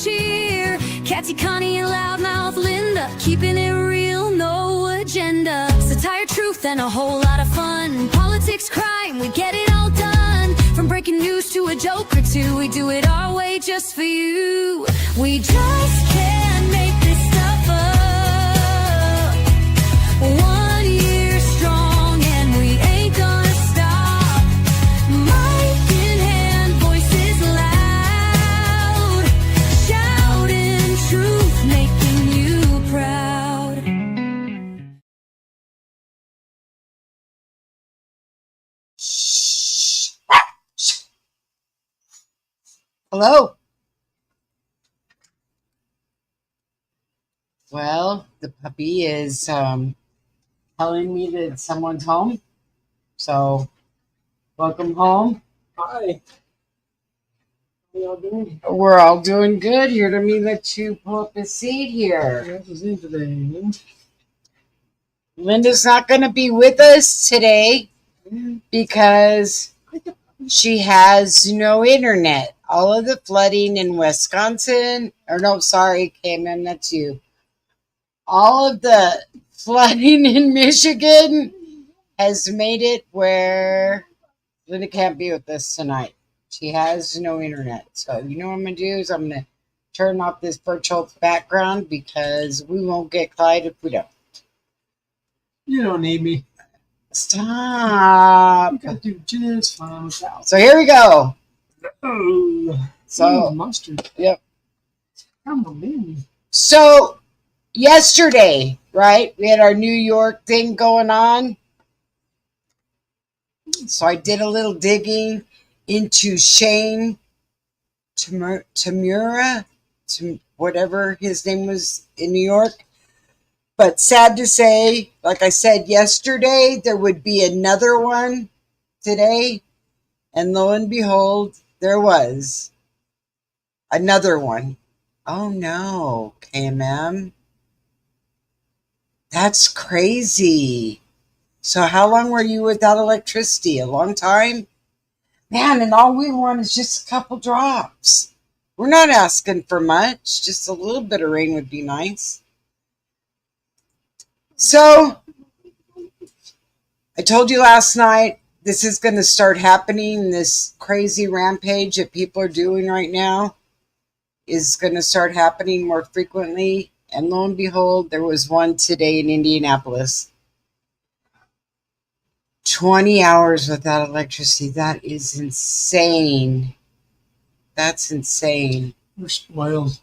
cheer. Katty Konnie Loudmouth Linda, keeping it real, no agenda. Satire, truth, and a whole lot of fun. Politics, crime, we get it all done. From breaking news to a joke or two, we do it our way just for you. We just can't make this stuff up. 1 year strong and we ain't gonna stop. Mic in hand, voices loud, shouting truth, making you proud. Hello. Well, the puppy is telling me that someone's home. So, welcome home. Hi. How y'all doing? We're all doing good. Here, let me let you pull up a seat here. What was in today? Linda's not going to be with us today because she has no internet. All of the flooding in Wisconsin, or no, sorry, Cayman, that's you. All of the flooding in Michigan has made it where Linda can't be with us tonight. She has no internet. So you know what I'm going to do is I'm going to turn off this virtual background because we won't get Clyde if we don't. You don't need me. Stop. You got to do just fine without. So here we go. Oh, So, mustard. yep. I'm a man. So yesterday, right, we had our New York thing going on. So I did a little digging into Shane Tamura, whatever his name was in New York. But sad to say, like I said yesterday, there would be another one today. And lo and behold, there was another one. Oh no, KMM. That's crazy. So how long were you without electricity? A long time? Man, and all we want is just a couple drops. We're not asking for much. Just a little bit of rain would be nice. So, I told you last night, this is going to start happening. This crazy rampage that people are doing right now is going to start happening more frequently. And lo and behold, there was one today in Indianapolis. 20 hours without electricity. That is insane. That's insane. We're spoiled.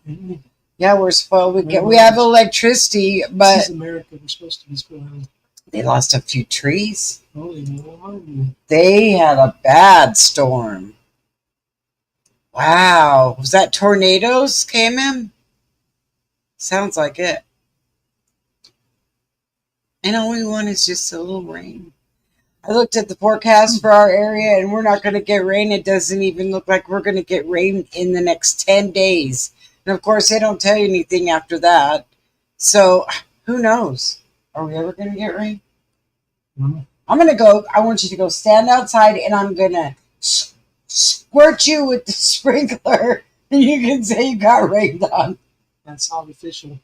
Yeah, we're spoiled. We have electricity, but This is America. We're supposed to be spoiled. they lost a few trees. Holy Lord. They had a bad storm. Wow. Was that tornadoes, KMM? Sounds like it. And all we want is just a little rain. I looked at the forecast for our area, and we're not going to get rain. It doesn't even look like we're going to get rain in the next 10 days. And, of course, they don't tell you anything after that. So, who knows? Are we ever going to get rain? Mm-hmm. I'm going to go. I want you to go stand outside, and I'm going to squirt you with the sprinkler, and you can say you got rained on. That's all official.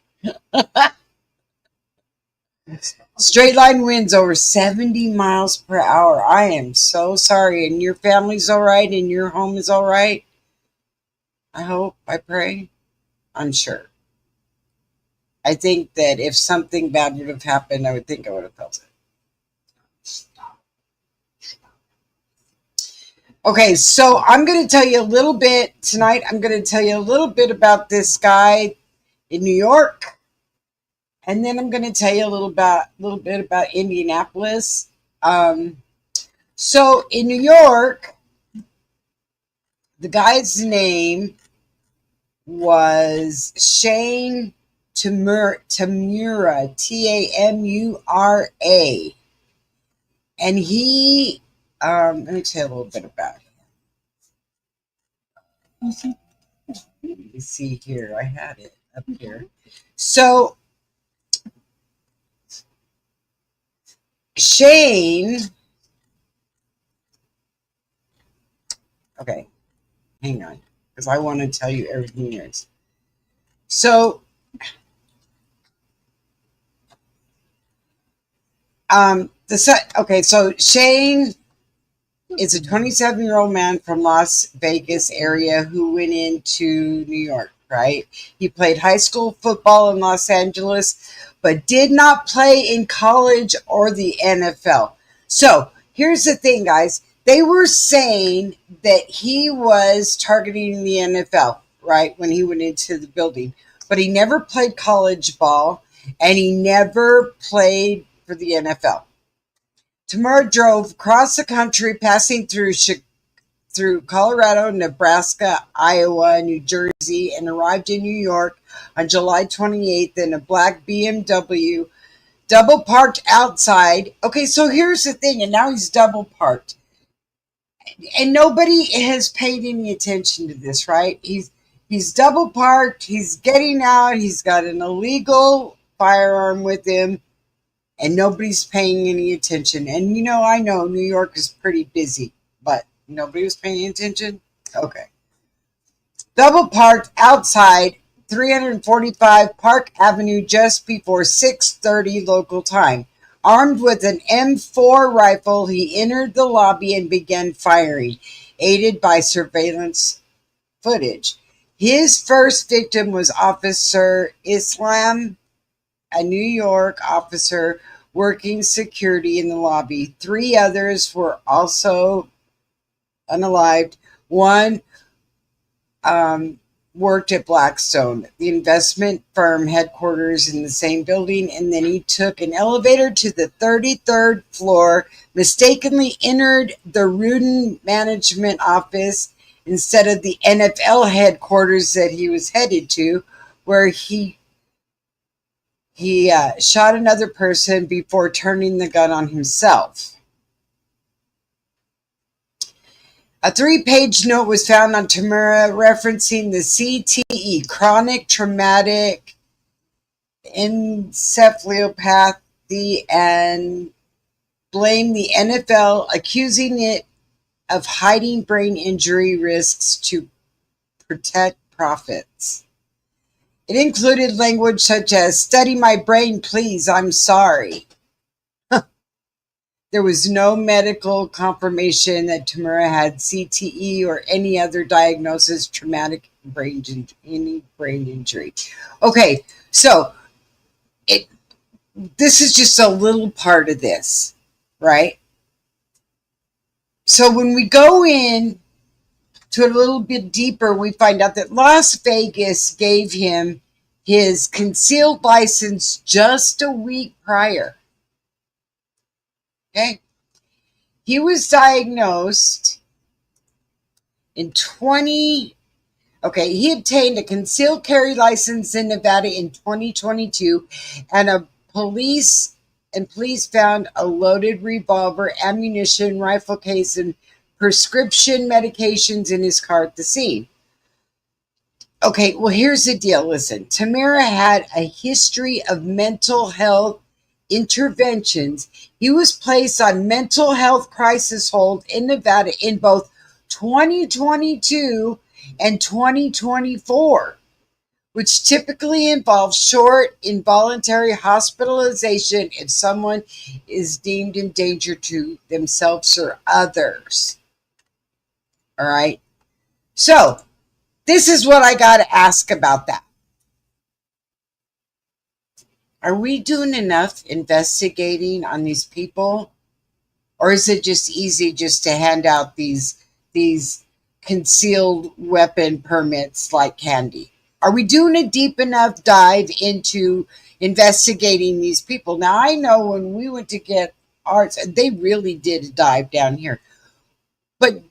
Straight line winds over 70 miles per hour. I am so sorry. And your family's all right, and your home is all right. I hope, I pray, I'm sure. I think that if something bad would have happened, I would think I would have felt it. Okay, so I'm going to tell you a little bit tonight. I'm going to tell you a little bit about this guy in New York. And then I'm going to tell you a little bit about Indianapolis. So in New York, the guy's name was Shane Tamura, Tamura. And he, let me tell you a little bit about him. Let me see here. I had it up here. So, Shane, okay, hang on, because I want to tell you everything there is. So, so Shane is a 27-year-old man from Las Vegas area who went into New York, right? He played high school football in Los Angeles, but did not play in college or the NFL. So here's the thing, guys. They were saying that he was targeting the NFL, right, when he went into the building. But he never played college ball, and he never played for the NFL. Tamura drove across the country, passing through Colorado, Nebraska, Iowa, New Jersey, and arrived in New York on July 28th in a black BMW, double parked outside. Okay, so here's the thing, and now he's double parked. And nobody has paid any attention to this, right? He's double parked, he's getting out, he's got an illegal firearm with him, and nobody's paying any attention. And I know New York is pretty busy, but nobody was paying attention? Okay. Double parked outside 345 Park Avenue just before 6:30 local time. Armed with an M4 rifle, he entered the lobby and began firing, aided by surveillance footage. His first victim was Officer Islam, a New York officer working security in the lobby. 3 others were also unalived. One worked at Blackstone, the investment firm headquarters in the same building, and then he took an elevator to the 33rd floor, mistakenly entered the Rudin management office instead of the NFL headquarters that he was headed to, where he shot another person before turning the gun on himself. A 3-page note was found on Tamura referencing the CTE, chronic traumatic encephalopathy, and blamed the NFL, accusing it of hiding brain injury risks to protect profits. It included language such as, "Study my brain, please, I'm sorry." There was no medical confirmation that Tamura had CTE or any other diagnosis, traumatic brain injury. Okay, so this is just a little part of this, right? So when we go in to a little bit deeper, we find out that Las Vegas gave him his concealed license just a week prior. Okay. He was diagnosed in he obtained a concealed carry license in Nevada in 2022, and police found a loaded revolver, ammunition, rifle case, and prescription medications in his car at the scene. Okay, well, here's the deal. Listen, Tamura had a history of mental health interventions. He was placed on mental health crisis hold in Nevada in both 2022 and 2024, which typically involves short involuntary hospitalization if someone is deemed in danger to themselves or others. All right. So this is what I got to ask about that. Are we doing enough investigating on these people? Or is it just easy just to hand out these concealed weapon permits like candy? Are we doing a deep enough dive into investigating these people? Now, I know when we went to get ours, they really did a dive down here. But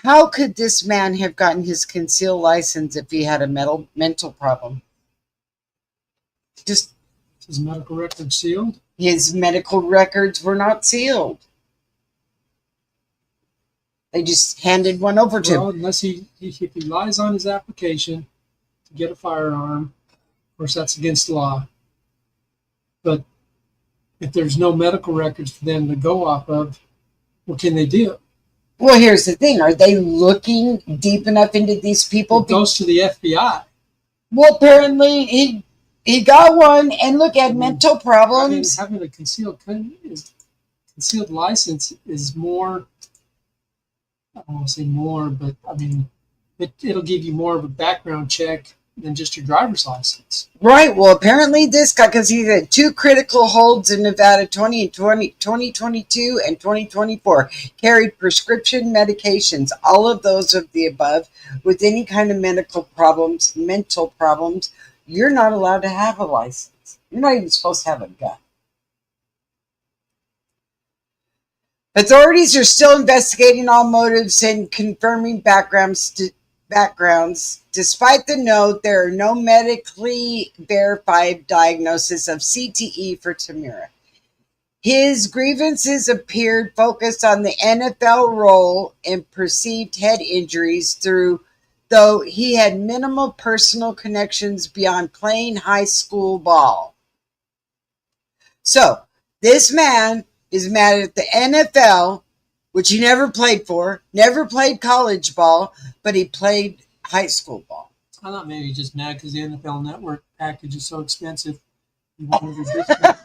how could this man have gotten his concealed license if he had a mental problem? Just his medical records sealed? His medical records were not sealed. They just handed one over to him. Unless if he lies on his application to get a firearm, of course that's against the law. But if there's no medical records for them to go off of, what can they do? Well, here's the thing. Are they looking deep enough into these people? It goes to the FBI. Well, apparently he got one, and look at mental problems. Having a concealed license is more. I don't want to say more, but I mean, it'll give you more of a background check than just your driver's license. Right. Well, apparently this guy, because he had 2 critical holds in Nevada 2022 and 2024, carried prescription medications, all of those of the above, with any kind of mental problems, you're not allowed to have a license. You're not even supposed to have a gun. Authorities are still investigating all motives and confirming backgrounds. Despite the note, there are no medically verified diagnoses of CTE for Tamira. His grievances appeared focused on the NFL role and perceived head injuries, though he had minimal personal connections beyond playing high school ball. So, this man is mad at the NFL, which he never played for, never played college ball, but he played high school ball. I thought maybe just mad because the NFL Network package is so expensive. He wanted a discount.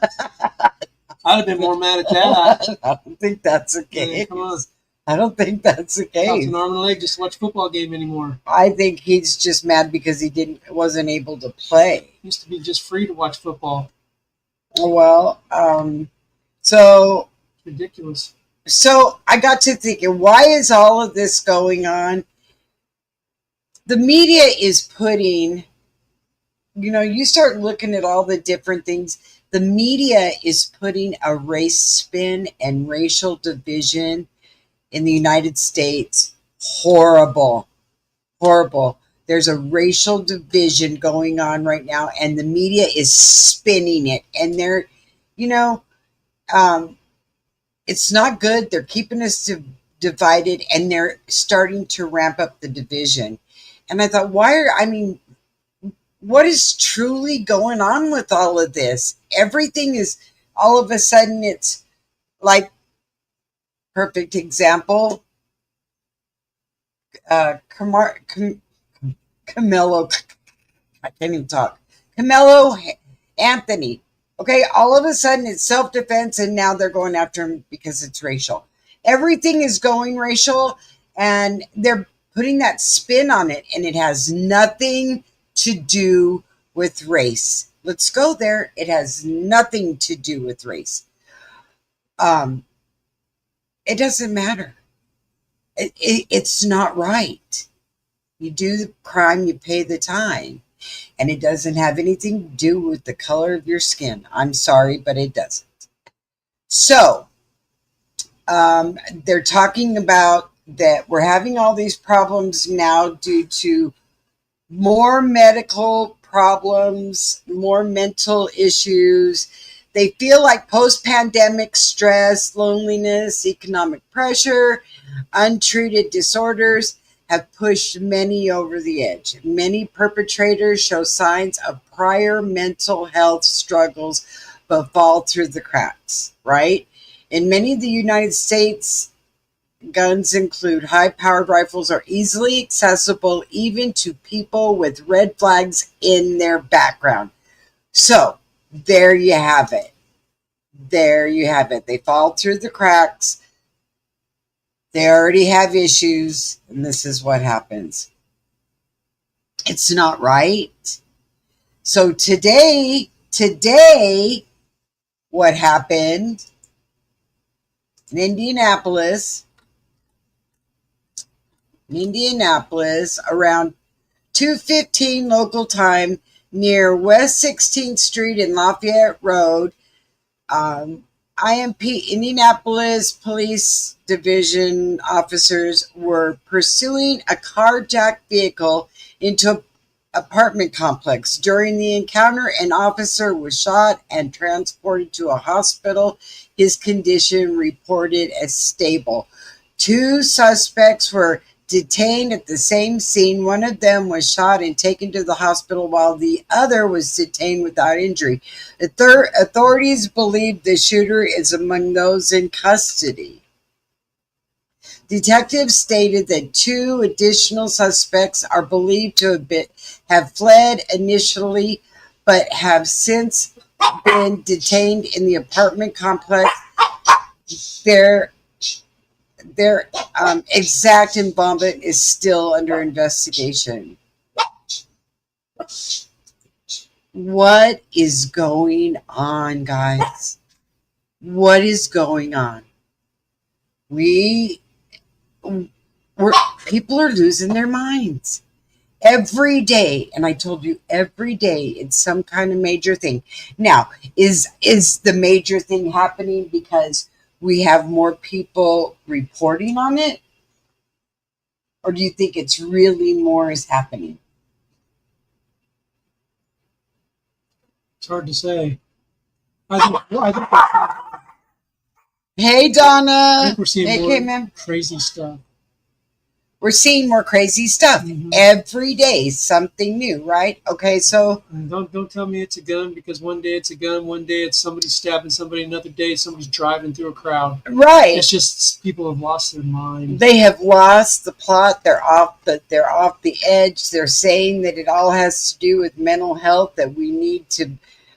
I'd have been more mad at that. I don't think that's the case. Yeah, come on. I don't think that's the Costs case. an arm and a leg just to watch a football game anymore. I think he's just mad because he wasn't able to play. It used to be just free to watch football. Well, so It's ridiculous. So I got to thinking, why is all of this going on? The media is putting, you start looking at all the different things. The media is putting a race spin and racial division in the United States. Horrible. Horrible. There's a racial division going on right now, and the media is spinning it. And they're, it's not good. They're keeping us divided, and they're starting to ramp up the division. And I thought, what is truly going on with all of this? Everything is, all of a sudden, it's like, perfect example, Camelo, I can't even talk. Camelo Anthony. Okay, all of a sudden it's self-defense, and now they're going after him because it's racial. Everything is going racial, and they're putting that spin on it, and it has nothing to do with race. Let's go there. It has nothing to do with race. It doesn't matter. It's not right. You do the crime, you pay the time. And it doesn't have anything to do with the color of your skin. I'm sorry, but it doesn't. So, they're talking about that we're having all these problems now due to more medical problems, more mental issues. They feel like post-pandemic stress, loneliness, economic pressure, untreated disorders have pushed many over the edge. Many perpetrators show signs of prior mental health struggles but fall through the cracks, right? In many of the United States, guns include high-powered rifles are easily accessible even to people with red flags in their background. So, there you have it. There you have it. They fall through the cracks. They already have issues, and this is what happens. It's not right. So today, what happened in Indianapolis, around 2:15 local time near West 16th Street and Lafayette Road, IMP Indianapolis Police Division officers were pursuing a carjacked vehicle into an apartment complex. During the encounter, an officer was shot and transported to a hospital. His condition reported as stable. 2 suspects were detained at the same scene. One of them was shot and taken to the hospital while the other was detained without injury. Authorities believe the shooter is among those in custody. Detectives stated that 2 additional suspects are believed to have fled initially, but have since been detained in the apartment complex. Their exact involvement is still under investigation. What is going on, guys? What is going on? People are losing their minds every day, and I told you every day it's some kind of major thing. Now, is the major thing happening because we have more people reporting on it, or do you think it's really more is happening? It's hard to say. I Hey, Donna. think we're seeing Hey, more Cayman. crazy stuff. We're seeing more crazy stuff every day, something new, right? Okay, so And don't tell me it's a gun, because one day it's a gun, one day it's somebody stabbing somebody, another day somebody's driving through a crowd. right, It's just people have lost their mind. they have lost the plot. They're off the edge. They're saying that it all has to do with mental health. That we need to,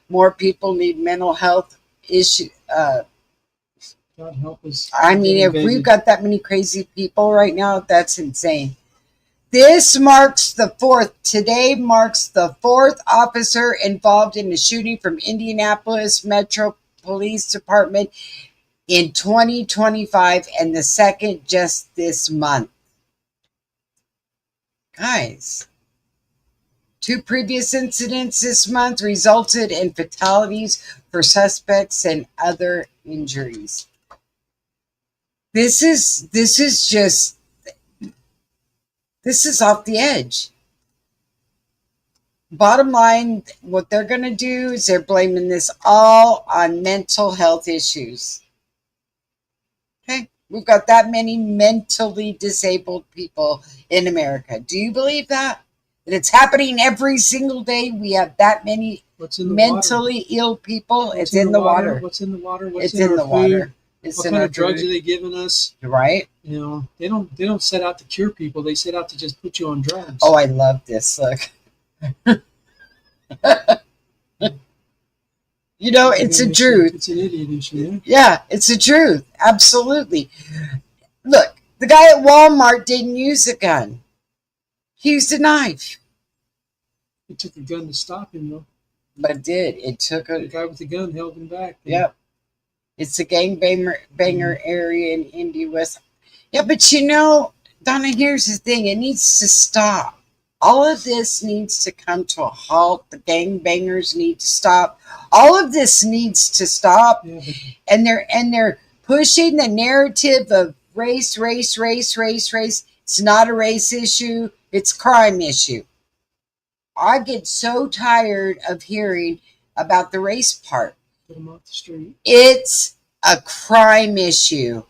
more people need mental health issue. God help us. I mean, if we've got that many crazy people right now, that's insane. Today marks the 4th officer involved in the shooting from Indianapolis Metro Police Department in 2025, and the 2nd just this month. Guys, 2 previous incidents this month resulted in fatalities for suspects and other injuries. This is off the edge. Bottom line, what they're going to do is they're blaming this all on mental health issues. Okay, we've got that many mentally disabled people in America. Do you believe that? That it's happening every single day? We have that many mentally ill people. It's in the water. What's in the water? It's in the water. What kind of drugs are they giving us? Right? You know, they don't set out to cure people. They set out to just put you on drugs. Oh, I love this. Look. You know, it's a truth. It's an idiot issue. Yeah, it's the truth. Absolutely. Look, the guy at Walmart didn't use a gun. He used a knife. It took a gun to stop him, though. But it did. It took The guy with the gun held him back. Yep. It's a banger area in Indy West. Yeah, but you know, Donna, here's the thing. It needs to stop. All of this needs to come to a halt. The gangbangers need to stop. All of this needs to stop. Yeah, And they're pushing the narrative of race. It's not a race issue. It's a crime issue. I get so tired of hearing about the race part. put him off the street. It's a crime issue.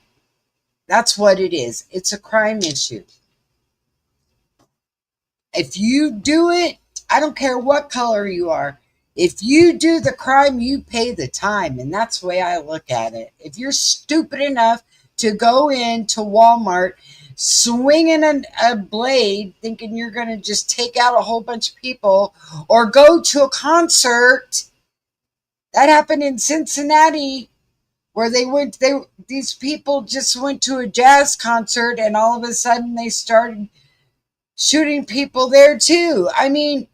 That's what it is. It's a crime issue. If you do it, I don't care what color you are. If you do the crime, you pay the time. And that's the way I look at it. If you're stupid enough to go into Walmart swinging a blade, thinking you're going to just take out a whole bunch of people, or go to a concert, that happened in Cincinnati, where these people just went to a jazz concert, and all of a sudden they started shooting people there too. I mean,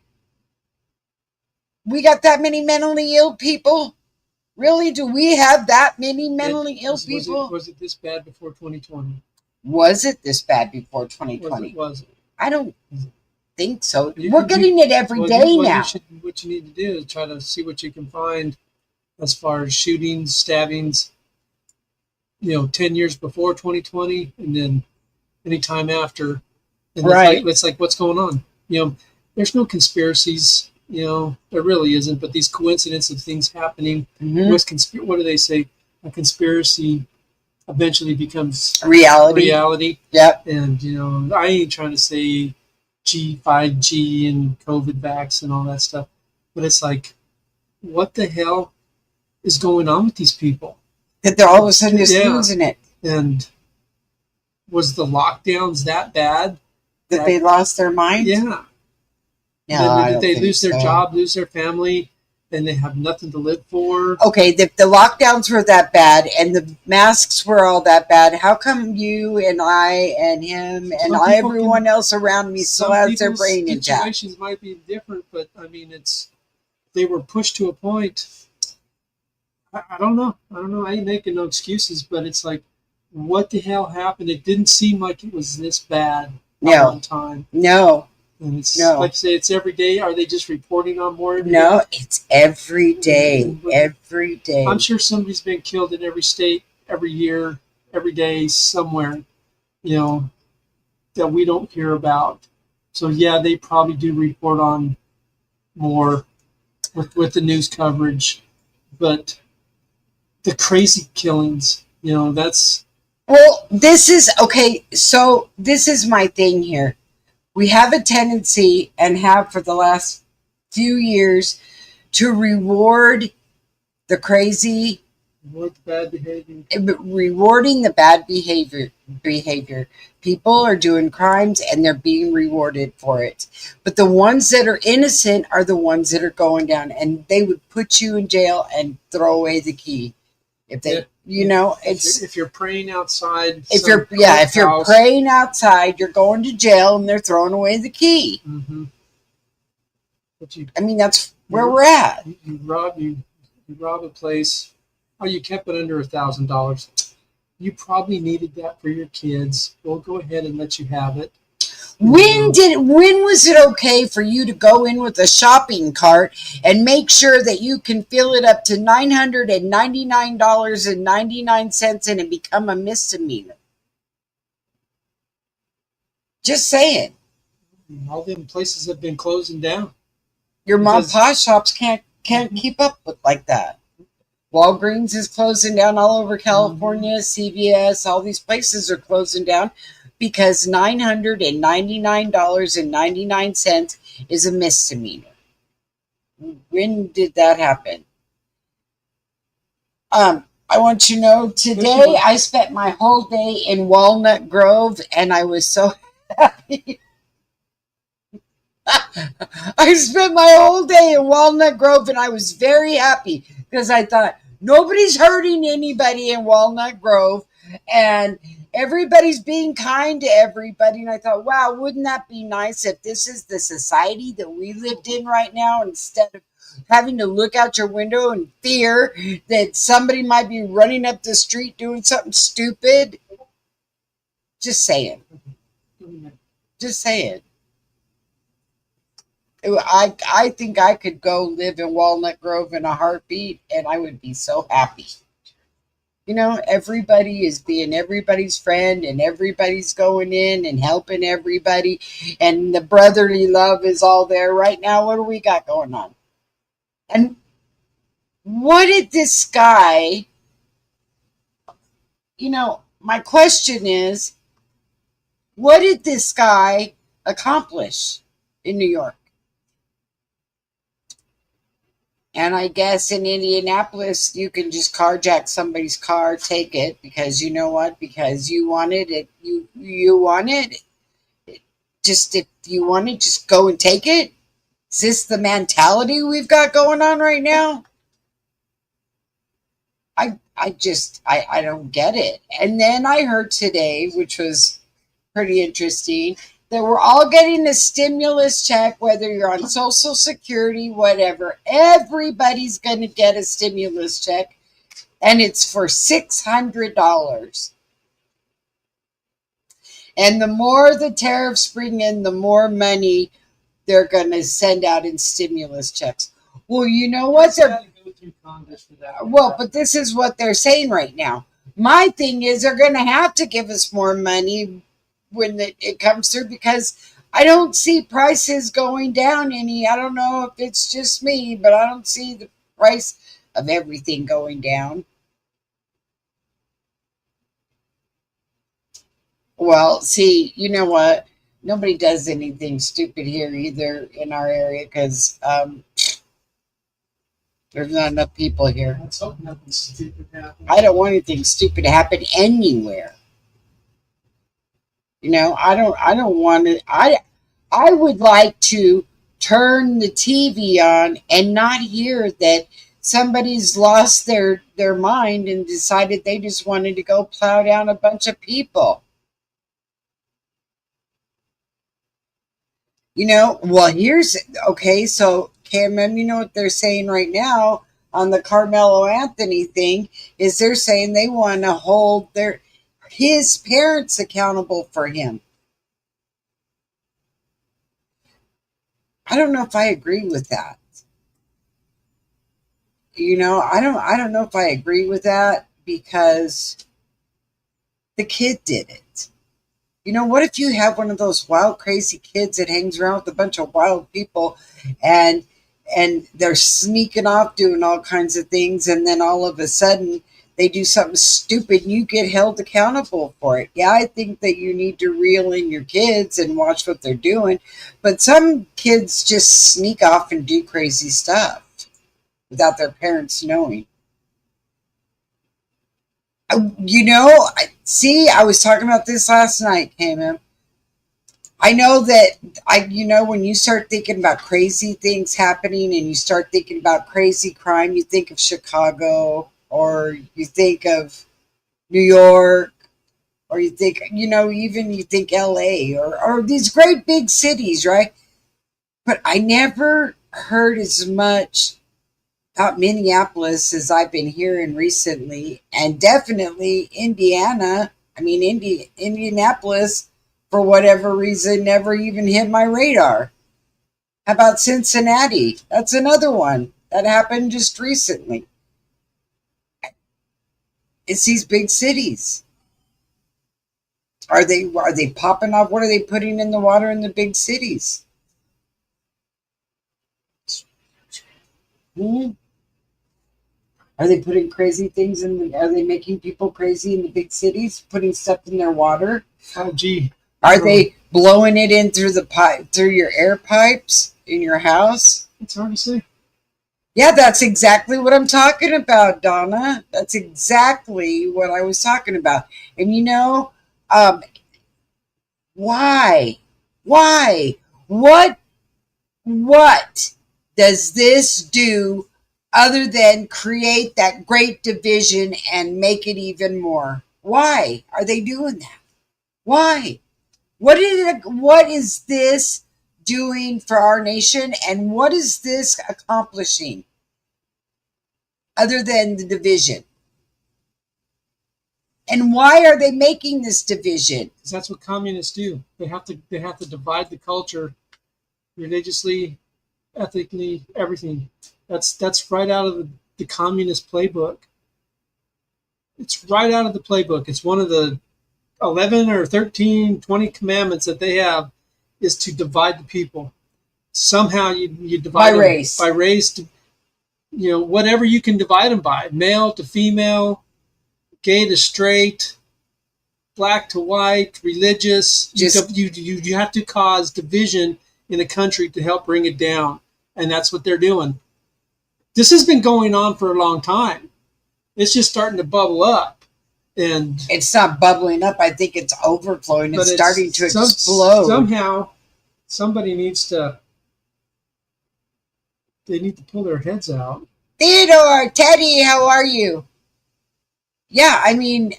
we got that many mentally ill people? Really? Do we have that many mentally ill people? Was it this bad before 2020? Was it this bad before 2020? Was it? I don't think so. We're getting it every day now. What you need to do is try to see what you can find as far as shootings, stabbings, 10 years before 2020, and then any time after. And Right. It's like what's going on. There's no conspiracies. There really isn't. But these coincidences of things happening. Mhm. What do they say? A conspiracy eventually becomes Reality. Yep. And I ain't trying to say 5G and COVID vax and all that stuff, but it's like, what the hell is going on with these people? That they're all of a sudden just Yeah. losing it. And was the lockdowns that bad That they lost their mind? Yeah. No, Then I did don't they think lose their so. job, lose their family, and they have nothing to live for? Okay, if the lockdowns were that bad and the masks were all that bad, how come you and I and him and Some people everyone else around me still Some has their people's brain intact? situations might be different, but I mean, they were pushed to a point. I don't know. I don't know. I ain't making no excuses, but it's like, what the hell happened? It didn't seem like it was this bad at No. one time. No, And it's No. like I say, it's every day. Are they just reporting on more every day? no, it's every day. Every day. I'm sure somebody's been killed in every state, every year, every day, somewhere, you know, that we don't hear about. So yeah, they probably do report on more with the news coverage, but the crazy killings, you know, that's Well, this is okay. So, this is my thing here. We have a tendency, and have for the last few years, to reward the crazy, what bad behavior. rewarding the bad behavior. People are doing crimes and they're being rewarded for it. But the ones that are innocent are the ones that are going down, and they would put you in jail and throw away the key. If they, it's If you're praying outside, if you're praying outside, you're going to jail and they're throwing away the key. Mm-hmm. But I mean, that's where we're at. You rob a place. Oh, you kept it under $1,000. You probably needed that for your kids. We'll go ahead and let you have it. When was it okay for you to go in with a shopping cart and make sure that you can fill it up to $999.99 and it become a misdemeanor? Just saying. All them places have been closing down. Your mom and pop shops can't keep up with like that. Walgreens is closing down all over California. CVS, all these places are closing down because $999.99 is a misdemeanor. When did that happen? I want you to know, today I spent my whole day in Walnut Grove and I was so happy. I spent my whole day in Walnut Grove and I was very happy because I thought nobody's hurting anybody in Walnut Grove and everybody's being kind to everybody. And I thought, wow, wouldn't that be nice if this is the society that we lived in right now, instead of having to look out your window and fear that somebody might be running up the street doing something stupid? Just saying. Just saying. I think I could go live in Walnut Grove in a heartbeat and I would be so happy. You know, everybody is being everybody's friend and everybody's going in and helping everybody. And the brotherly love is all there right now. What do we got going on? And what did this guy, my question is, what did this guy accomplish in New York? And I guess in Indianapolis, you can just carjack somebody's car, take it, because you know what? Because you wanted it. You want it. Just if you want it, just go and take it. Is this the mentality we've got going on right now? I don't get it. And then I heard today, which was pretty interesting, that we're all getting a stimulus check, whether you're on Social Security, whatever. Everybody's going to get a stimulus check, and it's for $600. And the more the tariffs bring in, the more money they're going to send out in stimulus checks. Well, you know what? But this is what they're saying right now. My thing is they're going to have to give us more money when it comes through, because I don't see prices going down any. I don't know if it's just me, but I don't see the price of everything going down. Well, see, you know what? Nobody does anything stupid here either in our area, because there's not enough people here. Let's hope nothing stupid happens. I don't want anything stupid to happen anywhere. I don't want to. I would like to turn the TV on and not hear that somebody's lost their mind and decided they just wanted to go plow down a bunch of people. Well, here's okay. So, Cameron, you know what they're saying right now on the Carmelo Anthony thing is they're saying they want to hold his parents accountable for him. I don't know if I agree with that. I don't know if I agree with that because the kid did it. What if you have one of those wild, crazy kids that hangs around with a bunch of wild people and they're sneaking off doing all kinds of things, and then all of a sudden they do something stupid and you get held accountable for it. Yeah, I think that you need to reel in your kids and watch what they're doing, but some kids just sneak off and do crazy stuff without their parents knowing. I was talking about this last night, Cayman. I know that when you start thinking about crazy things happening and you start thinking about crazy crime, you think of Chicago or you think of New York or you think, even you think LA or these great big cities, right? But I never heard as much about Minneapolis as I've been hearing recently, and definitely Indiana. I mean, Indianapolis, for whatever reason, never even hit my radar. How about Cincinnati? That's another one that happened just recently. It's these big cities. Are they popping off? What are they putting in the water in the big cities? Hmm? Are they putting crazy things in? Are they making people crazy in the big cities? Putting stuff in their water? Oh, gee. Are they blowing it in through the pipe, through your air pipes in your house? It's hard to say. Yeah, that's exactly what I'm talking about, Donna. That's exactly what I was talking about. And why? Why? What does this do other than create that great division and make it even more? Why are they doing that? Why? What is this doing for our nation, and what is this accomplishing other than the division? And why are they making this division? Because that's what communists do. They have to divide the culture religiously, ethically, everything. That's right out of the communist playbook. It's right out of the playbook. It's one of the 11 or 13, 20 commandments that they have is to divide the people. Somehow you divide By them race. by race, to, whatever you can divide them by, male to female, gay to straight, black to white, religious. You have to cause division in a country to help bring it down, and that's what they're doing. This has been going on for a long time. It's just starting to bubble up, and it's not bubbling up. I think it's overflowing. It's starting to explode. Somehow, somebody needs to. They need to pull their heads out. Theodore, Teddy, how are you? Yeah, I mean,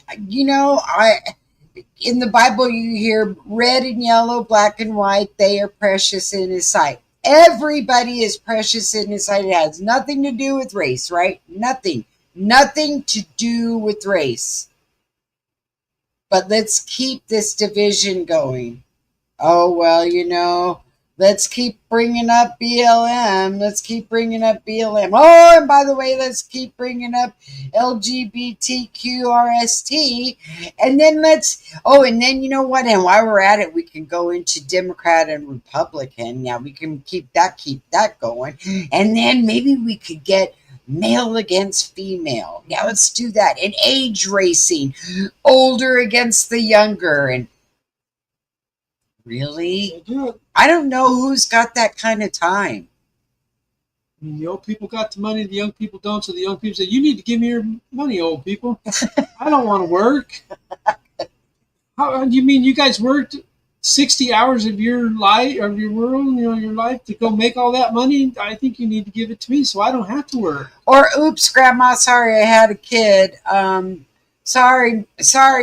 in the Bible you hear red and yellow, black and white, they are precious in his sight. Everybody is precious in his sight. It has nothing to do with race, right? Nothing to do with race. But let's keep this division going. Oh, well, let's keep bringing up BLM. Let's keep bringing up BLM. Oh, and by the way, let's keep bringing up LGBTQRST. And then and then you know what? And while we're at it, we can go into Democrat and Republican. Yeah, we can keep that going. And then maybe we could get male against female. Yeah, let's do that. And age racing, older against the younger. And really? I don't know who's got that kind of time. The old people got the money, the young people don't. So the young people say, you need to give me your money, old people. I don't want to work. How you mean you guys worked 60 hours of your life, of your world, your life to go make all that money? I think you need to give it to me so I don't have to work. Or, oops, Grandma, sorry, I had a kid. Sorry,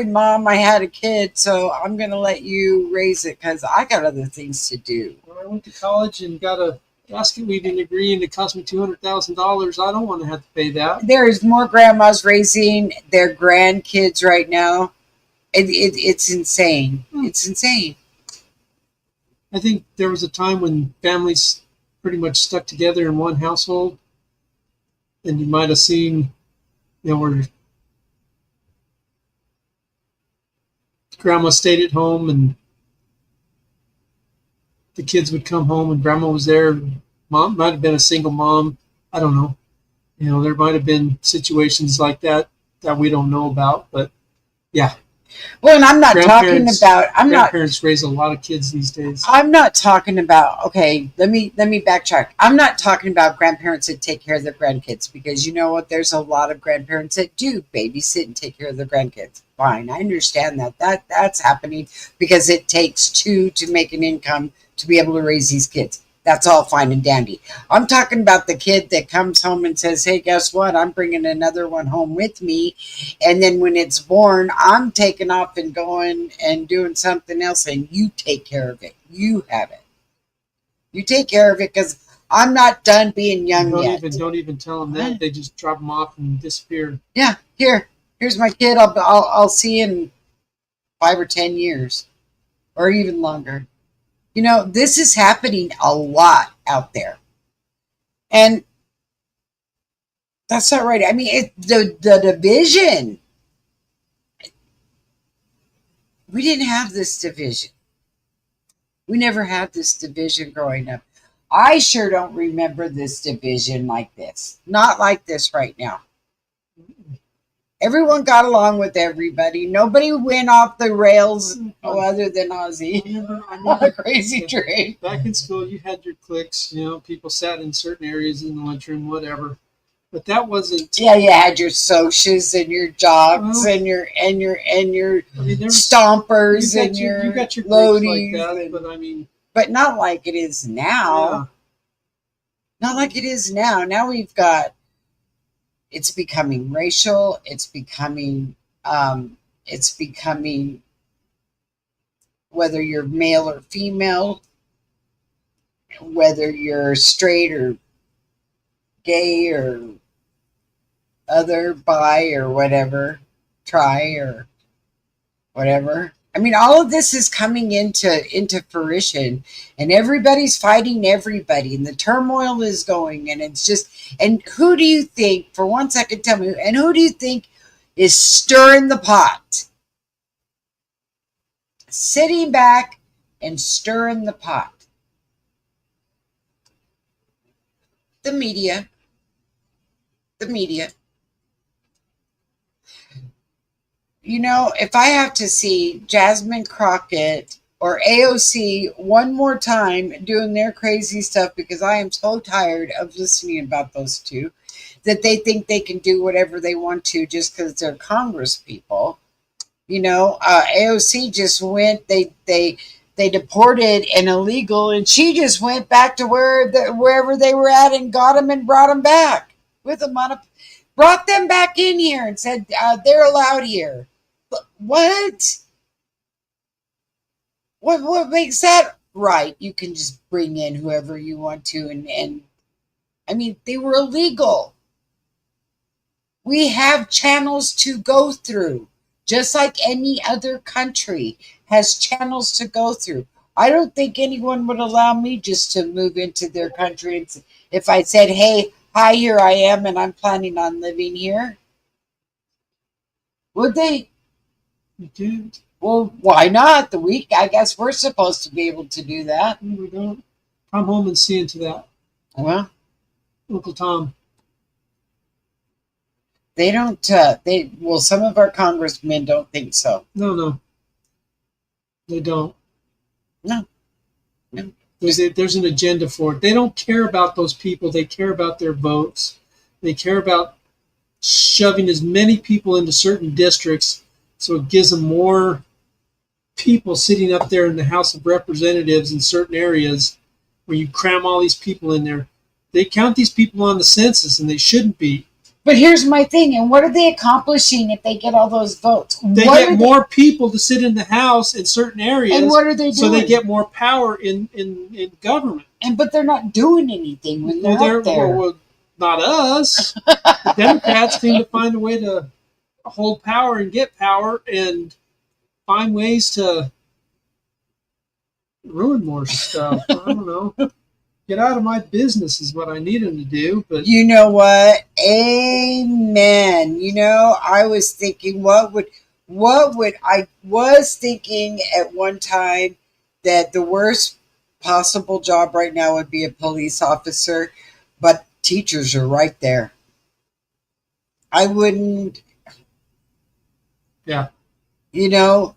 Mom, I had a kid, so I'm going to let you raise it because I got other things to do. When I went to college and got a basket weaving degree and it cost me $200,000, I don't want to have to pay that. There's more grandmas raising their grandkids right now. It's insane. It's insane. I think there was a time when families pretty much stuck together in one household, and you might have seen, where grandma stayed at home and the kids would come home and grandma was there. Mom might have been a single mom. I don't know. There might have been situations like that we don't know about, but yeah. Well, and I'm not talking about. Grandparents raise a lot of kids these days. I'm not talking about. Okay, let me backtrack. I'm not talking about grandparents that take care of their grandkids, because you know what? There's a lot of grandparents that do babysit and take care of their grandkids. Fine, I understand that's happening because it takes two to make an income to be able to raise these kids. That's all fine and dandy. I'm talking about the kid that comes home and says, hey, guess what? I'm bringing another one home with me. And then when it's born, I'm taking off and going and doing something else, and you take care of it. You have it. You take care of it because I'm not done being young yet. Don't even tell them that. They just drop them off and disappear. Yeah, here's my kid. I'll see you in 5 or 10 years or even longer. This is happening a lot out there. And that's not right. I mean, the division. We didn't have this division. We never had this division growing up. I sure don't remember this division like this. Not like this right now. Everyone got along with everybody. Nobody went off the rails, other than Ozzy. On a crazy train. Back in school, you had your cliques. People sat in certain areas in the lunchroom, whatever. But that wasn't. Yeah, you had your socias and your jocks and your stompers and your you got your loadies. Like that, but not like it is now. Yeah. Not like it is now. Now we've got. It's becoming racial. It's becoming whether you're male or female, whether you're straight or gay or other, bi or whatever, tri or whatever. I mean, all of this is coming into fruition, and everybody's fighting everybody, and the turmoil is going, and it's just, and who do you think, for 1 second, tell me, and who do you think is stirring the pot? Sitting back and stirring the pot. The media. The media. If I have to see Jasmine Crockett or AOC one more time doing their crazy stuff, because I am so tired of listening about those two, that they think they can do whatever they want to just because they're Congress people. AOC just went, they deported an illegal, and she just went back to wherever they were at and got them and brought them back with them brought them back in here and said they're allowed here. But what makes that right? You can just bring in whoever you want to, and I mean, they were illegal. We have channels to go through, just like any other country has channels to go through. I don't think anyone would allow me just to move into their country and if I said, hey, hi, here I am, and I'm planning on living here. Would they? You can't. Well, why not? I guess we're supposed to be able to do that. We don't. Come home and see into that. Well, Uncle Tom. They don't. Some of our congressmen don't think so. No. They don't. No. There's an agenda for it. They don't care about those people. They care about their votes. They care about shoving as many people into certain districts so it gives them more people sitting up there in the House of Representatives in certain areas where you cram all these people in there. They count these people on the census, and they shouldn't be. But here's my thing, and what are they accomplishing if they get all those votes? They get more people to sit in the House in certain areas. And what are they doing? So they get more power in government. But they're not doing anything when they're up there. Well, not us. The Democrats seem to find a way to hold power and get power and find ways to ruin more stuff. I don't know. Get out of my business is what I need them to do. But you know what? Amen. You know, I was thinking, I was thinking at one time that the worst possible job right now would be a police officer, but teachers are right there. I wouldn't. Yeah. You know,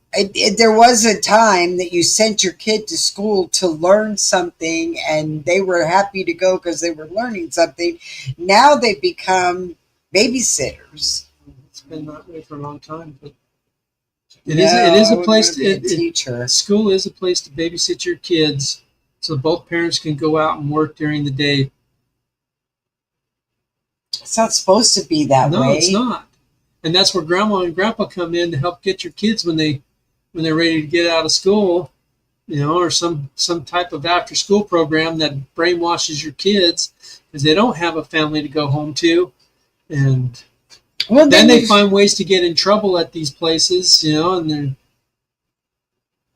there was a time that you sent your kid to school to learn something and they were happy to go because they were learning something. Now they become babysitters. It's been that way for a long time. But it is a place to teacher. School is a place to babysit your kids so both parents can go out and work during the day. It's not supposed to be that way. No, it's not. And that's where Grandma and Grandpa come in to help get your kids when they're ready to get out of school, you know, or some type of after school program that brainwashes your kids because they don't have a family to go home to, and then they find ways to get in trouble at these places, you know, and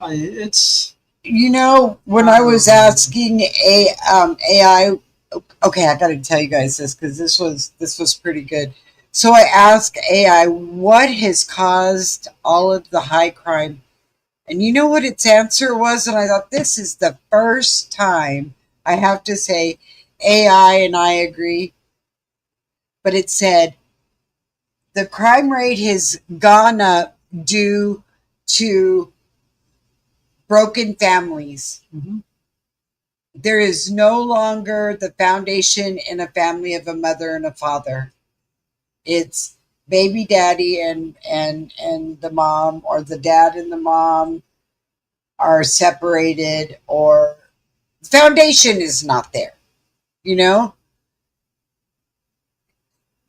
it's. You know, when I was asking AI, okay, I got to tell you guys this because this was pretty good. So I asked AI what has caused all of the high crime. And you know what its answer was? And I thought, this is the first time I have to say AI and I agree. But it said the crime rate has gone up due to broken families. Mm-hmm. There is no longer the foundation in a family of a mother and a father. It's baby daddy and the mom, or the dad and the mom are separated, or the foundation is not there. You know?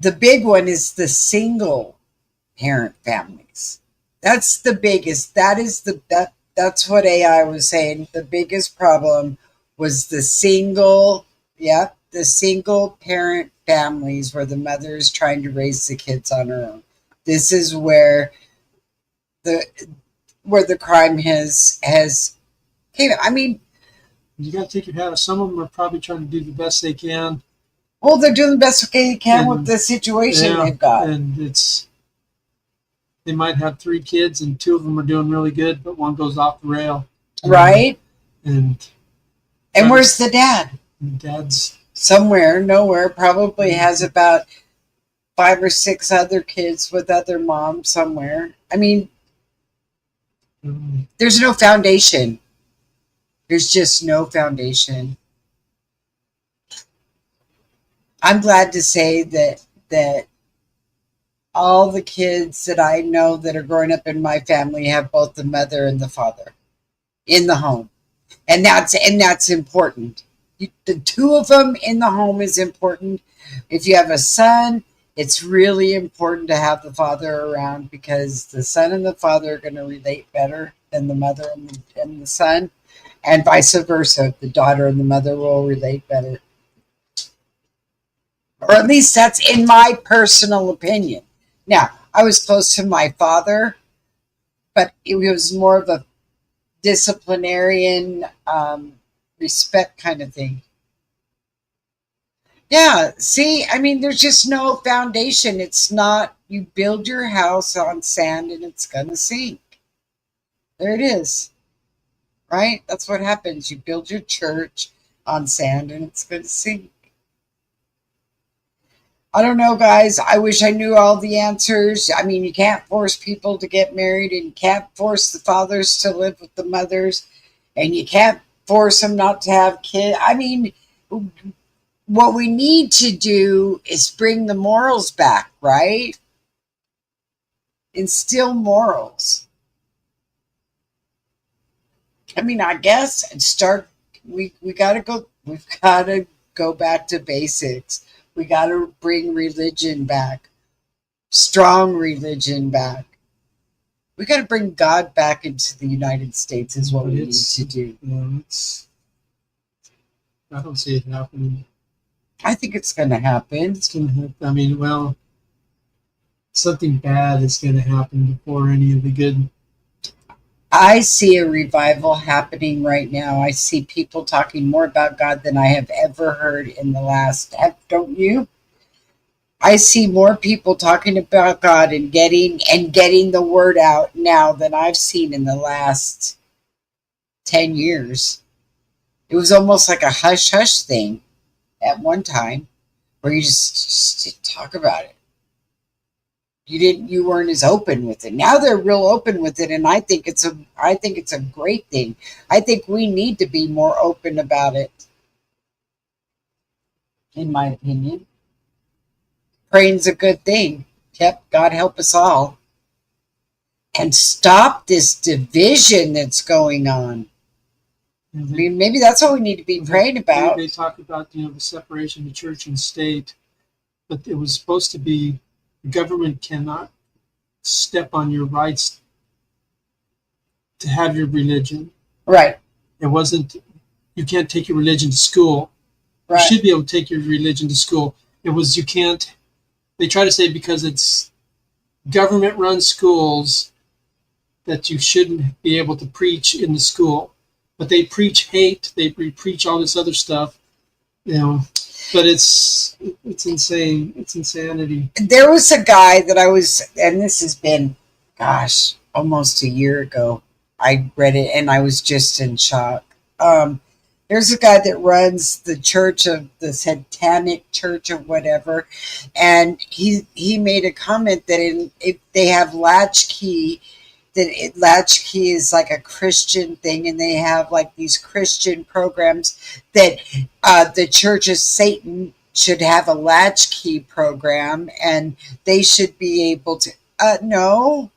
The big one is the single parent families. That's the biggest. That's what AI was saying. The biggest problem was the single parent families where the mother is trying to raise the kids on her own. This is where the crime has came. I mean, you got to take your hat off. Some of them are probably trying to do the best they can. Well, they're doing the best they can with the situation they've got. And they might have 3 kids and 2 of them are doing really good, but one goes off the rail. Right. And where's the dad? Dad's somewhere, nowhere, probably has about 5 or 6 other kids with other moms somewhere. I mean, there's no foundation. There's just no foundation. I'm glad to say that all the kids that I know that are growing up in my family have both the mother and the father in the home. And that's important. The 2 of them in the home is important. If you have a son, it's really important to have the father around because the son and the father are going to relate better than the mother and the son, and vice versa. The daughter and the mother will relate better. Or at least that's in my personal opinion. Now, I was close to my father, but it was more of a disciplinarian respect kind of thing. Yeah, see, I mean, there's just no foundation. It's not, you build your house on sand and it's going to sink. There it is. Right? That's what happens. You build your church on sand and it's going to sink. I don't know, guys. I wish I knew all the answers. I mean, you can't force people to get married, and you can't force the fathers to live with the mothers, and you can't force them not to have kids. I mean, what we need to do is bring the morals back, right? Instill morals. I mean, I guess start. We gotta go. We've got to go back to basics. We got to bring religion back, strong religion back. We got to bring God back into the United States. Is what we need to do. I don't see it happening. I think it's going to happen. It's going to happen. I mean, well, something bad is going to happen before any of the good. I see a revival happening right now. I see people talking more about God than I have ever heard in the last. Don't you? I see more people talking about God and getting the word out now than I've seen in the last 10 years. It was almost like a hush hush thing at one time where you just didn't talk about it. You weren't as open with it. Now they're real open with it, and I think it's a great thing. I think we need to be more open about it, in my opinion. Praying's a good thing. Yep, God help us all. And stop this division that's going on. I mean, maybe that's what we need to be praying about. They talk about, the separation of church and state, but it was supposed to be the government cannot step on your rights to have your religion. Right. It wasn't, you can't take your religion to school. Right. You should be able to take your religion to school. It was, you can't, they try to say because it's government-run schools that you shouldn't be able to preach in the school. But they preach hate. They preach all this other stuff, But it's insane. It's insanity. There was a guy that I was, and this has been, gosh, almost a year ago. I read it and I was just in shock. There's a guy that runs the church of the Satanic Church or whatever, and he made a comment that if they have latchkey. Latchkey is like a Christian thing, and they have like these Christian programs that the Church of Satan should have a latchkey program, and they should be able to. No,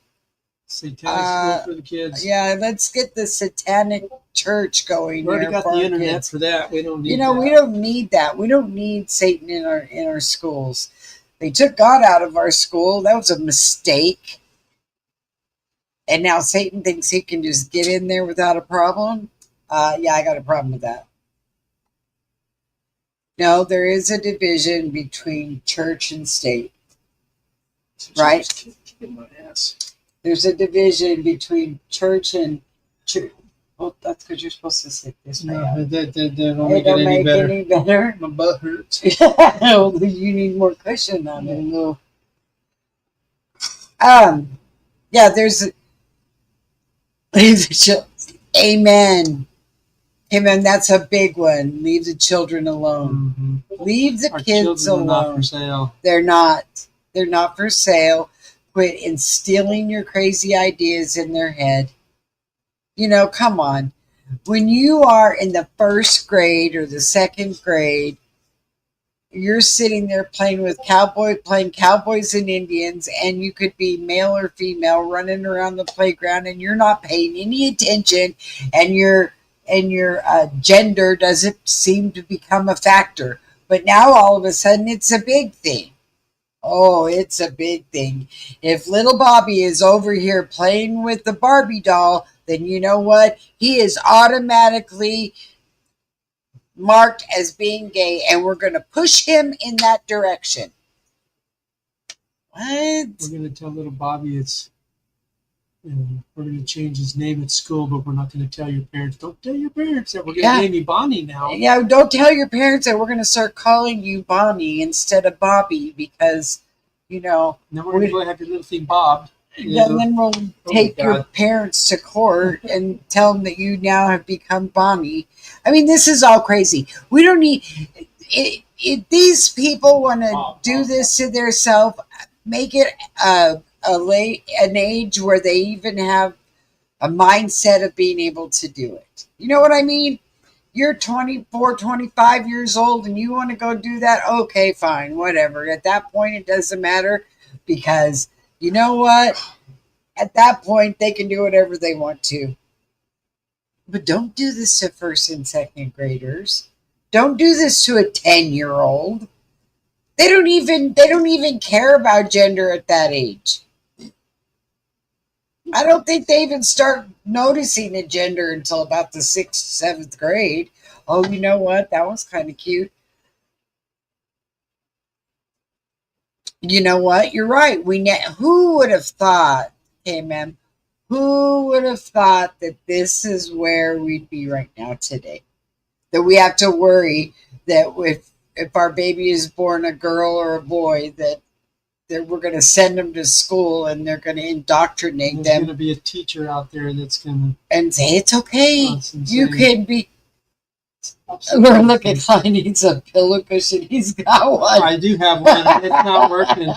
Satanic school for the kids. Yeah, let's get the Satanic Church going. We already got the internet kids. For that. We don't need. We don't need that. We don't need Satan in our schools. They took God out of our school. That was a mistake. And now Satan thinks he can just get in there without a problem? Yeah, I got a problem with that. No, there is a division between church and state. Right? Kicking my ass. There's a division between church and church. Well, that's because you're supposed to sit this way. No, that don't make it any better. My butt hurts. Well, you need more cushion on it. No. Yeah, there's Amen. Amen. That's a big one. Leave the children alone. Mm-hmm. Leave the kids alone. Are not for sale. They're not. They're not for sale. Quit instilling your crazy ideas in their head. Come on. When you are in the first grade or the second grade, you're sitting there playing cowboys and Indians, and you could be male or female running around the playground, and you're not paying any attention, and your gender doesn't seem to become a factor. But now all of a sudden it's a big thing. Oh, it's a big thing. If little Bobby is over here playing with the Barbie doll, then you know what? He is automatically marked as being gay, and we're going to push him in that direction. What? We're going to tell little Bobby we're going to change his name at school, but we're not going to tell your parents. Don't tell your parents that we're going to name you Bonnie now. Yeah, don't tell your parents that we're going to start calling you Bonnie instead of Bobby because, Now we're going to go have your little thing bobbed. And then we'll take your parents to court and tell them that you now have become Bonnie. I mean, this is all crazy. We don't need... If these people want to do this to themselves, make it an age where they even have a mindset of being able to do it. You know what I mean? You're 24, 25 years old and you want to go do that? Okay, fine, whatever. At that point, it doesn't matter because... You know what? At that point, they can do whatever they want to. But don't do this to first and second graders. Don't do this to a 10-year-old. They don't even care about gender at that age. I don't think they even start noticing a gender until about the 6th, 7th grade. Oh, you know what? That was kind of cute. You know what? You're right. Who would have thought, hey, ma'am, who would have thought that this is where we'd be right now today? That we have to worry that if our baby is born a girl or a boy, that we're going to send them to school and they're going to indoctrinate them. There's going to be a teacher out there that's going to and say it's okay. Oh, you can be. We're looking. I needs a pillow cushion. He's got one. I do have one. It's not working.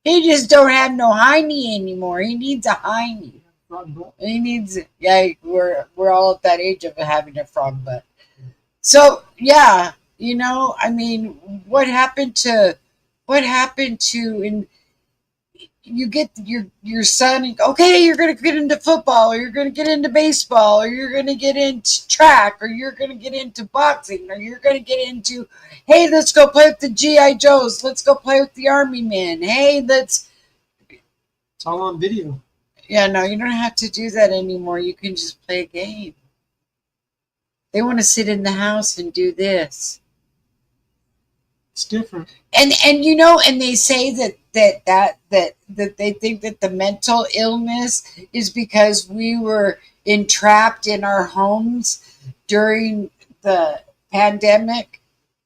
He just don't have no hiney anymore. He needs a hiney. He needs. Yeah, we're all at that age of having a frog butt. So yeah. You know, I mean, what happened to and you get your son, okay, you're going to get into football, or you're going to get into baseball, or you're going to get into track, or you're going to get into boxing, or you're going to get into, hey, let's go play with the G.I. Joes, let's go play with the Army men, hey, it's all on video. Yeah, no, you don't have to do that anymore. You can just play a game. They want to sit in the house and do this. It's different. And you know, and they say that they think that the mental illness is because we were entrapped in our homes during the pandemic.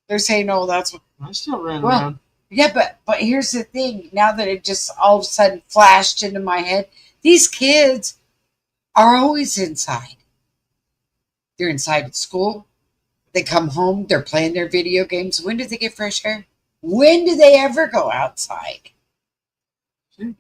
They're saying, oh, that's what I still ran around. Yeah, but here's the thing. Now that it just all of a sudden flashed into my head, these kids are always inside. They're inside at school. They come home, they're playing their video games. When do they get fresh air? When do they ever go outside? If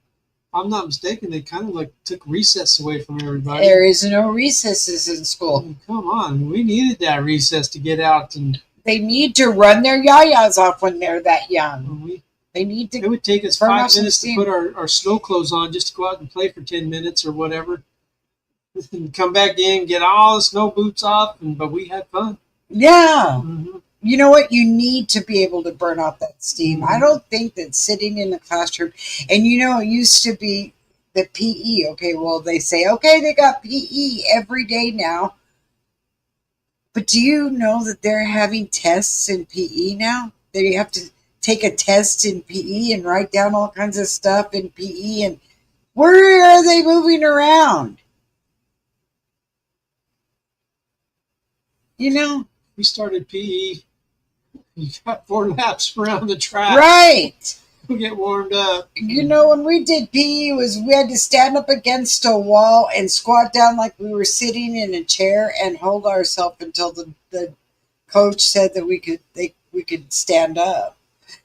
I'm not mistaken, they kind of like took recess away from everybody. There is no recesses in school. I mean, come on, we needed that recess to get out and. They need to run their yayas off when they're that young. They need to. It would take us 5 minutes to put our snow clothes on just to go out and play for 10 minutes or whatever, and come back in, get all the snow boots off, but we had fun. Yeah. Mm-hmm. You know what? You need to be able to burn off that steam. Mm-hmm. I don't think that sitting in the classroom, and you know, it used to be the PE. Okay, well, they say, okay, they got PE every day now. But do you know that they're having tests in PE now? They have to take a test in PE and write down all kinds of stuff in PE. And where are they moving around? You know? We started PE. You got 4 laps around the track. Right. We get warmed up. You know, when we did PE, we had to stand up against a wall and squat down like we were sitting in a chair and hold ourselves until the coach said that we could stand up.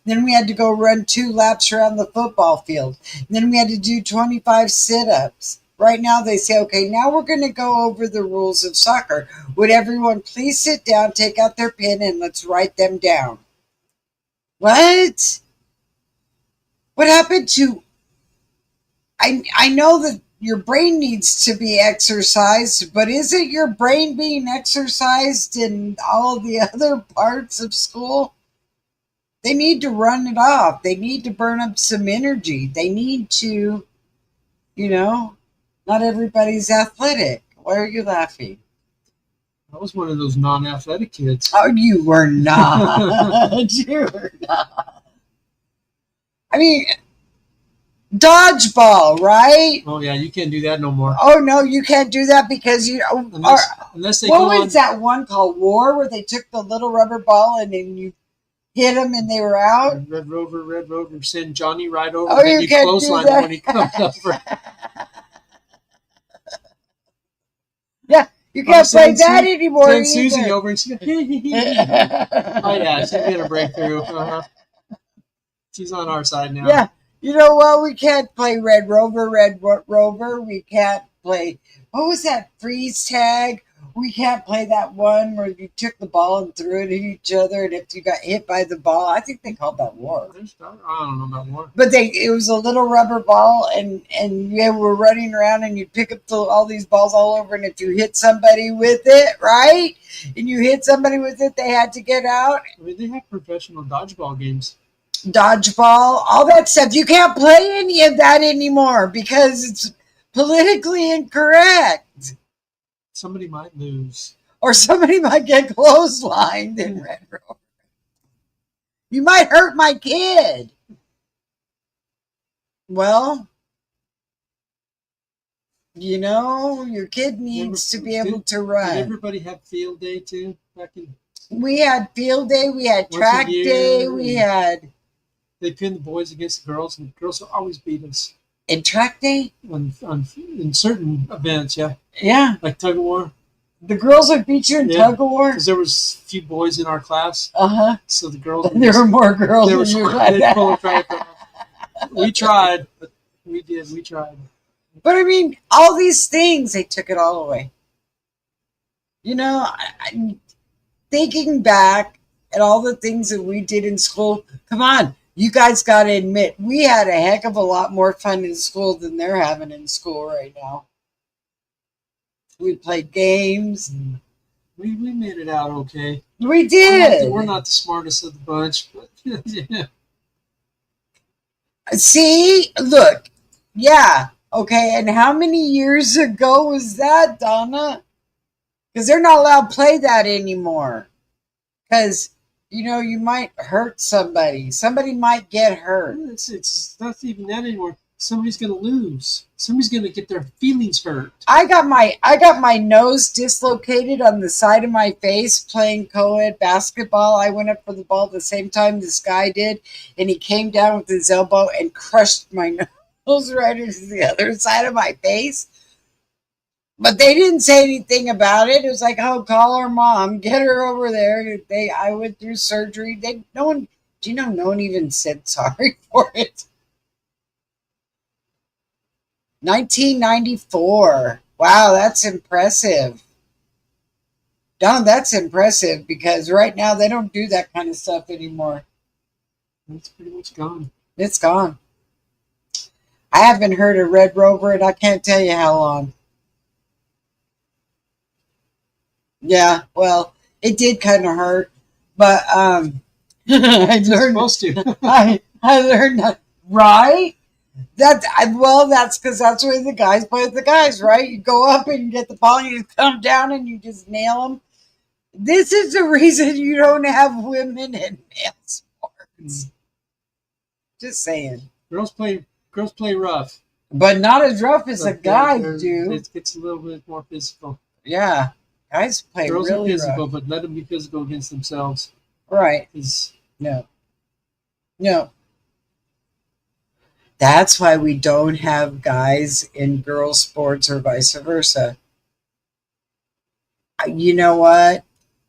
Then we had to go run 2 laps around the football field. And then we had to do 25 sit-ups. Right now they say, okay, now we're going to go over the rules of soccer. Would everyone please sit down, take out their pen, and let's write them down? What? What happened to... I know that your brain needs to be exercised, but is it your brain being exercised in all the other parts of school? They need to run it off. They need to burn up some energy. They need to, you know, not everybody's athletic. Why are you laughing? I was one of those non-athletic kids. Oh, you were not. You were not. I mean, dodgeball, right? Oh, yeah, you can't do that no more. Oh, no, you can't do that because you... Unless they what was that one called? War, where they took the little rubber ball and then you hit them and they were out? Red Rover, send Johnny right over. Oh, you can't do that. When he comes over. Yeah, you can't play that anymore. Send Susie over and she goes, oh, yeah, she's going to break through. Uh-huh. She's on our side now. Yeah. You know what? We can't play Red Rover. We can't play, what was that, freeze tag? we can't play that one where you took the ball and threw it at each other, and if you got hit by the ball, I think they called that war. I don't know about war. But it was a little rubber ball, and you were running around, and you'd pick up all these balls all over, and if you hit somebody with it, right, and you hit somebody with it, they had to get out. I mean, they have professional dodgeball games. Dodgeball, all that stuff. You can't play any of that anymore because it's politically incorrect. Somebody might lose. Or somebody might get clotheslined in Red Rover. You might hurt my kid. Well, your kid needs to be able to run. Did everybody have field day too? We had field day, we had track day, we had... They pinned the boys against the girls, and the girls always beat us. In track day? In certain events, yeah. Yeah. Like tug of war. The girls would beat you in tug of war? Because there was a few boys in our class. Uh-huh. So the girls... There were more girls than you had. We tried, but we tried. But I mean, all these things, they took it all away. Thinking back at all the things that we did in school, come on, you guys got to admit, we had a heck of a lot more fun in school than they're having in school right now. We played games. We made it out okay. We did. We're not the smartest of the bunch, but yeah. See, look, yeah, okay, and how many years ago was that, Donna? Because they're not allowed to play that anymore. Because, you might hurt somebody. Somebody might get hurt. It's not even that anymore. Somebody's going to lose. Somebody's going to get their feelings hurt. I got my nose dislocated on the side of my face playing co-ed basketball. I went up for the ball at the same time this guy did, and he came down with his elbow and crushed my nose right into the other side of my face. But they didn't say anything about it. It was like, oh, call her mom, get her over there. I went through surgery. No one even said sorry for it. 1994. Wow, that's impressive. Don, that's impressive because right now they don't do that kind of stuff anymore. It's pretty much gone. It's gone. I haven't heard of Red Rover and I can't tell you how long. Yeah, well, it did kind of hurt, but I learned. Supposed to. I learned that, right? That's because that's where the guys play with the guys, right? You go up and you get the ball, and you come down and you just nail them. This is the reason you don't have women in male sports. Just saying. Girls play rough, but not as rough as the guys do. It gets a little bit more physical. Yeah. Guys play Girls really are physical, rough. but let them be physical against themselves. Right. No. That's why we don't have guys in girls' sports or vice versa. You know what?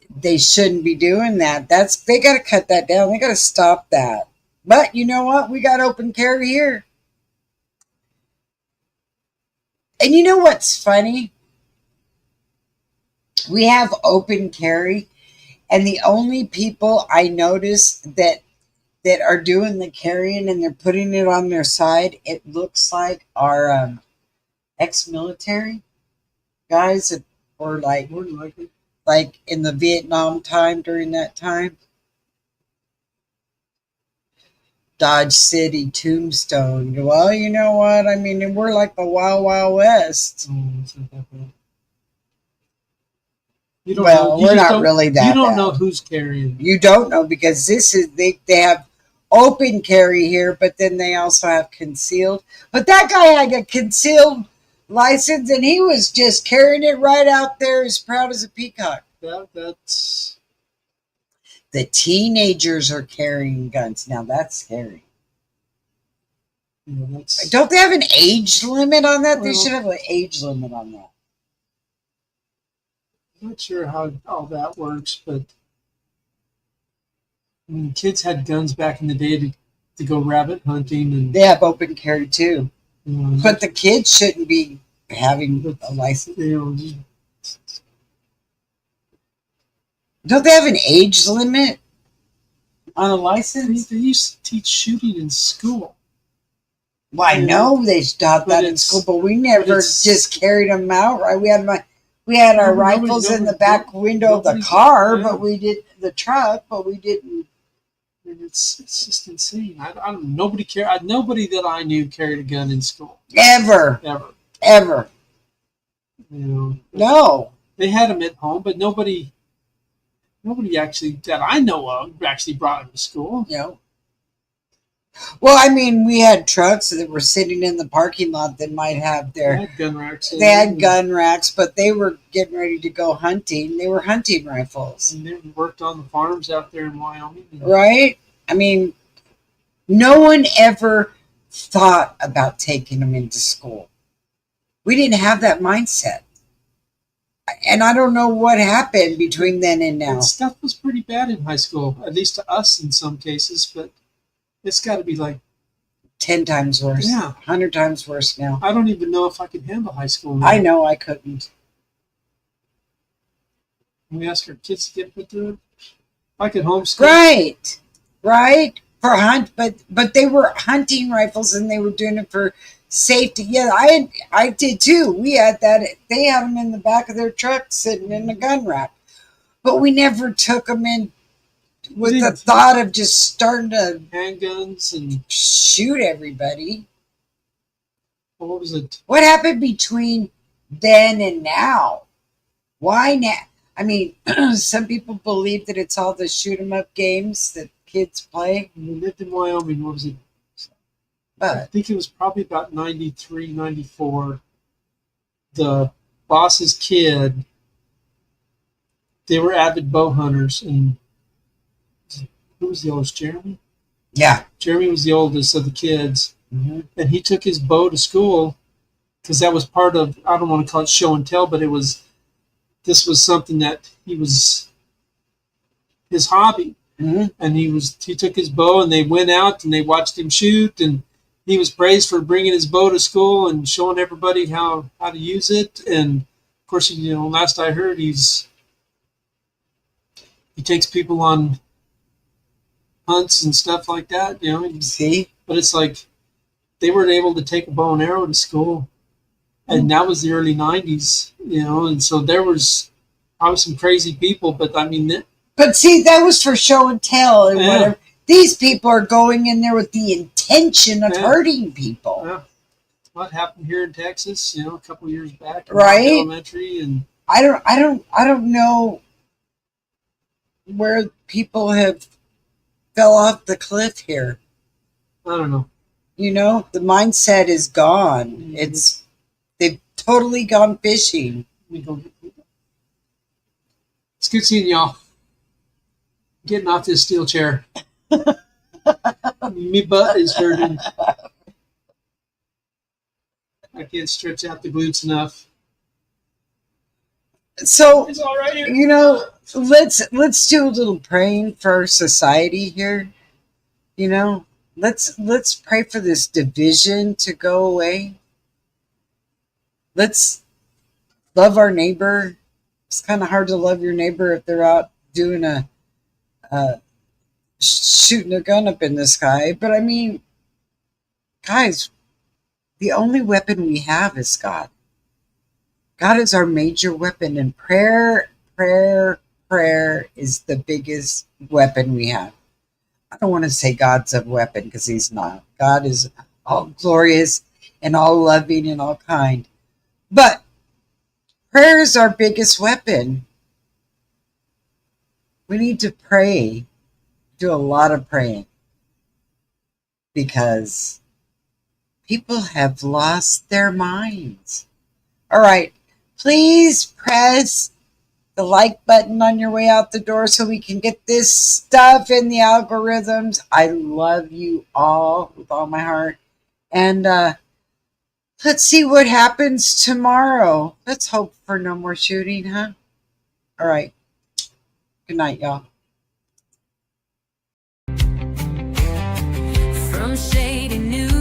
They shouldn't be doing that. They got to cut that down. They got to stop that. But you know what? We got open carry here. And you know what's funny? We have open carry, and the only people I notice that are doing the carrying and they're putting it on their side, it looks like our ex-military guys that were like in the Vietnam time during that time. Dodge City, Tombstone. Well, you know what? I mean, we're like the Wild Wild West. We're not really that. You don't bad. know who's carrying. You don't know because they have open carry here, but then they also have concealed. But that guy had a concealed license, and he was just carrying it right out there as proud as a peacock. That's... The teenagers are carrying guns. Now that's scary. Yeah, Don't they have an age limit on that? They Well, should have an age limit on that. I'm not sure how all that works, but I mean, kids had guns back in the day to go rabbit hunting, and They have open carry too. you know, But the kids shouldn't be having a license. you know, Don't they have an age limit on a They license? used to teach shooting in school. Well, I know they taught But that in it's- school, but we never it's- just carried them out, right? We had our Nobody- rifles in the nobody- back window of the nobody- car, yeah. but we did the truck, but we didn't. And it's just insane. I don't know. Nobody that I knew carried a gun in school Ever. ever. You know, No. they had them at home, but nobody actually that I know of actually brought them to school. No. Well, I mean, we had trucks that were sitting in the parking lot that might have They their. had gun racks. They had gun racks, but they were getting ready to go hunting. They were hunting rifles, And they worked on the farms out there in Wyoming. right? I mean, no one ever thought about taking them into school. We didn't have that mindset. And I don't know what happened between then and now. And stuff was pretty bad in high school, at least to us in some cases, but it's got to be like, 10 times worse. Yeah. 100 times worse now. I don't even know if I could handle high school now. I know I couldn't. We ask our kids to get put through it. I could homeschool. Right. For hunt, but they were hunting rifles and they were doing it for safety. Yeah, I did too. We had that. They had them in the back of their truck sitting in the gun rack, but we never took them in with the thought of just starting to Handguns and shoot everybody. what was it? What happened between then and now? Why now? I mean, some people believe that it's all the shoot 'em up games that kids play, We lived in Wyoming. What was it? I but think it was probably about 93, 94. The boss's kid, they were avid bow hunters. And who was the oldest? Jeremy? yeah. Jeremy was the oldest of the kids. Mm-hmm. And he took his bow to school because that was part of, I don't want to call it show and tell, but this was something that his hobby. Mm-hmm. And he took his bow and they went out and they watched him shoot, and he was praised for bringing his bow to school and showing everybody how to use it. And of course, last I heard, he takes people on hunts and stuff like that, See? but it's like they weren't able to take a bow and arrow to school, and that was the early 90s, and so there was probably some crazy people, but I mean, But see, that was for show and tell and Yeah. whatever. These people are going in there with the intention of Yeah. hurting people. what happened here in Texas, a couple years back, in Right. elementary, and I don't know where people have fell off the cliff here. I don't know. The mindset is gone. Mhm. They've totally gone fishing. Let me go It's good seeing y'all. Getting off this steel chair. Me butt is hurting. I can't stretch out the glutes enough. So, It's all right here. let's do a little praying for our society here. Let's pray for this division to go away. Let's love our neighbor. It's kind of hard to love your neighbor if they're out doing shooting a gun up in the sky. But I mean, guys, the only weapon we have is God. God is our major weapon, and prayer is the biggest weapon we have. I don't want to say God's a weapon because he's not. God is all glorious and all loving and all kind. But prayer is our biggest weapon. We need to pray, do a lot of praying, because people have lost their minds. All right, please press the like button on your way out the door so we can get this stuff in the algorithms. I love you all with all my heart. And let's see what happens tomorrow. Let's hope for no more shooting, huh? All right. Good night, y'all. From shady news